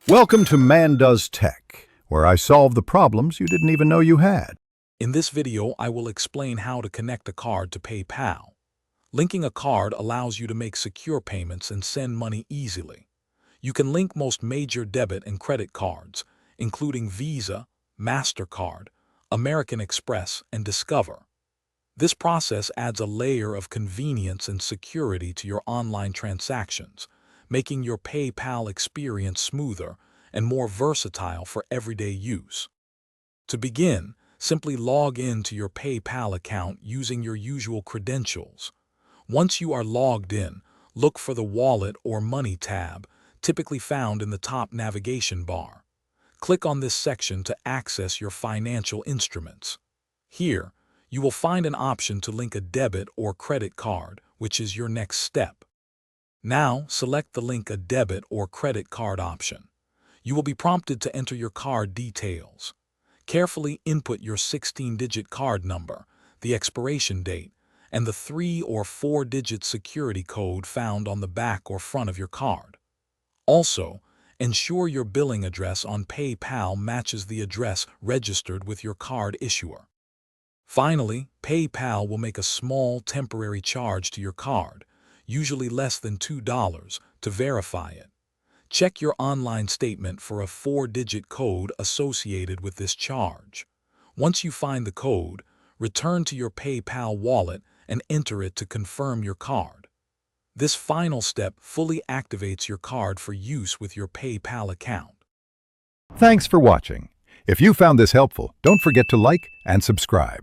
Welcome to Man Does Tech, where I solve the problems you didn't even know you had. In this video, I will explain how to connect a card to PayPal. Linking a card allows you to make secure payments and send money easily. You can link most major debit and credit cards, including Visa, MasterCard, American Express, and Discover. This process adds a layer of convenience and security to your online transactions, making your PayPal experience smoother and more versatile for everyday use. To begin, simply log in to your PayPal account using your usual credentials. Once you are logged in, look for the Wallet or Money tab, typically found in the top navigation bar. Click on this section to access your financial instruments. Here, you will find an option to link a debit or credit card, which is your next step. Now, select the Link a Debit or Credit Card option. You will be prompted to enter your card details. Carefully input your 16-digit card number, the expiration date, and the 3- or 4-digit security code found on the back or front of your card. Also, ensure your billing address on PayPal matches the address registered with your card issuer. Finally, PayPal will make a small temporary charge to your card, usually less than $2, to verify it. Check your online statement for a 4-digit code associated with this charge. Once you find the code, return to your PayPal wallet and enter it to confirm your card. This final step fully activates your card for use with your PayPal account. Thanks for watching. If you found this helpful, don't forget to like and subscribe.